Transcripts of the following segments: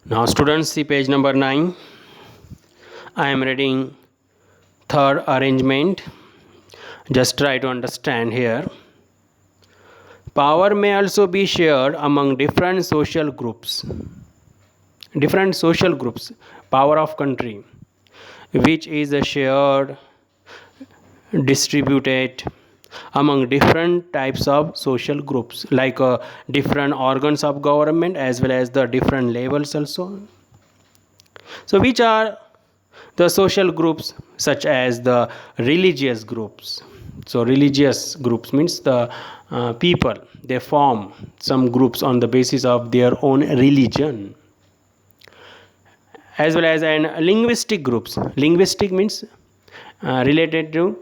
Now students, see page number 9. I am reading third arrangement. Just try to understand here. Power may also be shared among different social groups. Different social groups. Power of country, which is shared, distributed among different types of social groups, like different organs of government as well as the different levels also. So which are the social groups? Such as the religious groups. So religious groups means the people, they form some groups on the basis of their own religion, as well as an linguistic groups. Linguistic means related to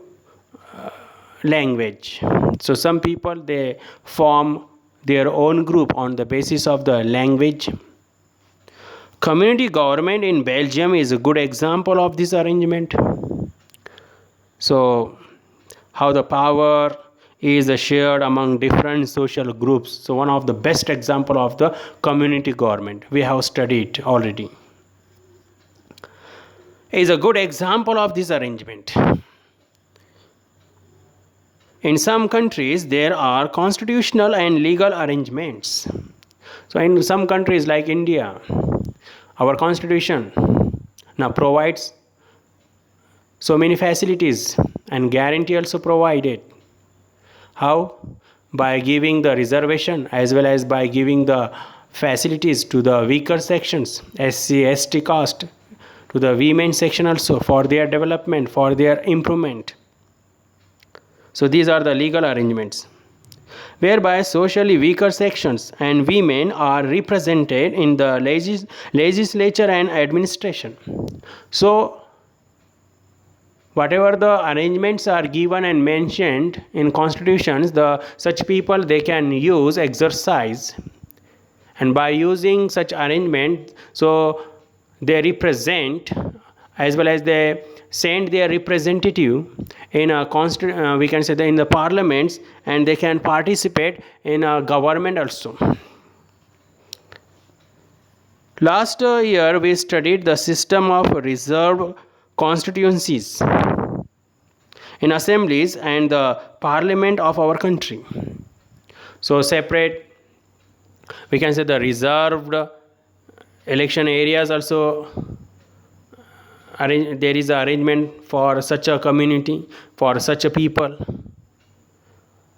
language. So some people, they form their own group on the basis of the language. Community government in Belgium is a good example of this arrangement. So how the power is shared among different social groups. So one of the best example of the community government we have studied already is a good example of this arrangement. In some countries there are constitutional and legal arrangements. So in some countries like India, our constitution now provides so many facilities and guarantee also provided. How? By giving the reservation as well as by giving the facilities to the weaker sections, SC, ST caste, to the women section also, for their development, for their improvement. So these are the legal arrangements whereby socially weaker sections and women are represented in the legislature and administration. So whatever the arrangements are given and mentioned in constitutions, the such people, they can use, exercise, and by using such arrangement, so they represent as well as they send their representative in a we can say that in the parliaments, and they can participate in a government also. Last year we studied the system of reserved constituencies in assemblies and the parliament of our country. So separate, we can say, the reserved election areas also. There is an arrangement for such a community, for such a people.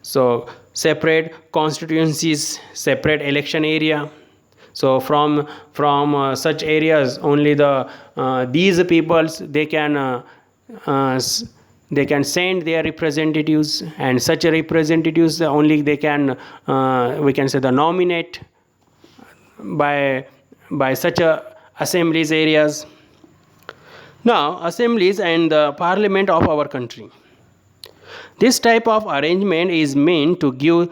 So separate constituencies, separate election area. So from such areas only the these peoples, they can send their representatives, and such representatives only they can we can say the nominate by such a assemblies areas. Now assemblies and the parliament of our country, this type of arrangement is meant to give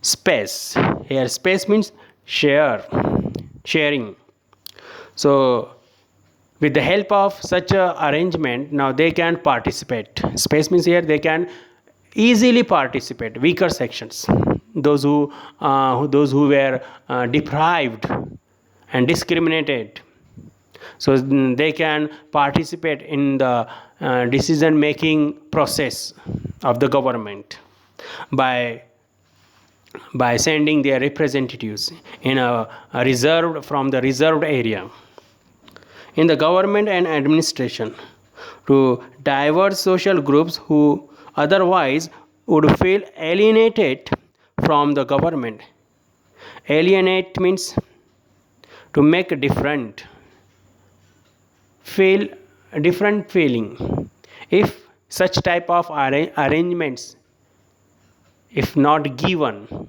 space. Here space means sharing. So with the help of such a arrangement, now they can participate. Space means here they can easily participate, weaker sections, those who were deprived and discriminated. So they can participate in the decision making process of the government by sending their representatives in a reserved, from the reserved area in the government and administration, to diverse social groups who otherwise would feel alienated from the government. Alienate means to make a different, feel a different feeling. If such type of arrangements, if not given,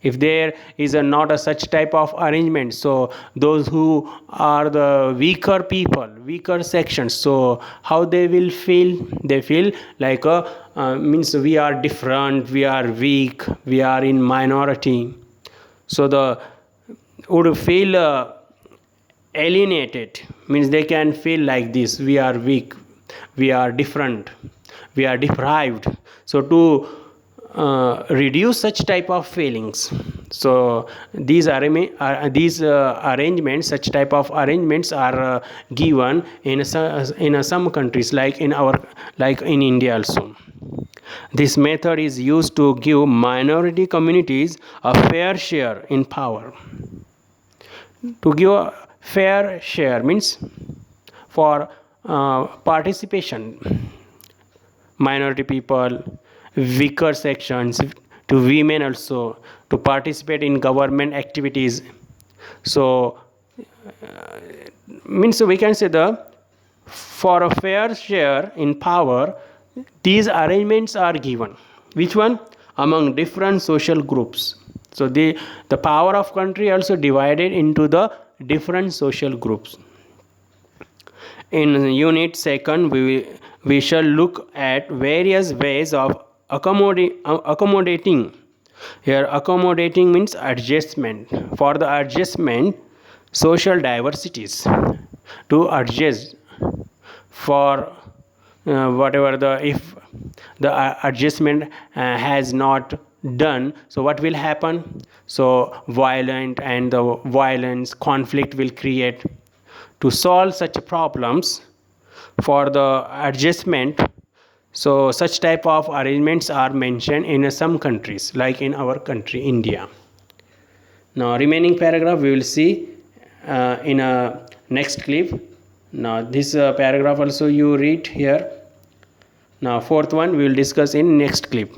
if there is not a such type of arrangement, so those who are the weaker people, weaker sections, so how they will feel? They feel like means we are different, we are weak, we are in minority. So the would feel alienated, means they can feel like this: we are weak, we are different, we are deprived. So to reduce such type of feelings. So these arrangements, such type of arrangements are given in some countries, like in India also. This method is used to give minority communities a fair share in power. To give a fair share means for participation, minority people, weaker sections, to women also, to participate in government activities. So means we can say for a fair share in power, these arrangements are given. Which one? Among different social groups. So the power of country also divided into the different social groups. In unit second, we shall look at various ways of accommodating. Here accommodating means adjustment. For the adjustment, social diversities, to adjust for whatever if the adjustment has not done, so what will happen? So violence conflict will create. To solve such problems for the adjustment, so such type of arrangements are mentioned in some countries, like in our country India. Now remaining paragraph we will see in a next clip. Now this paragraph also you read here. Now fourth one we will discuss in next clip.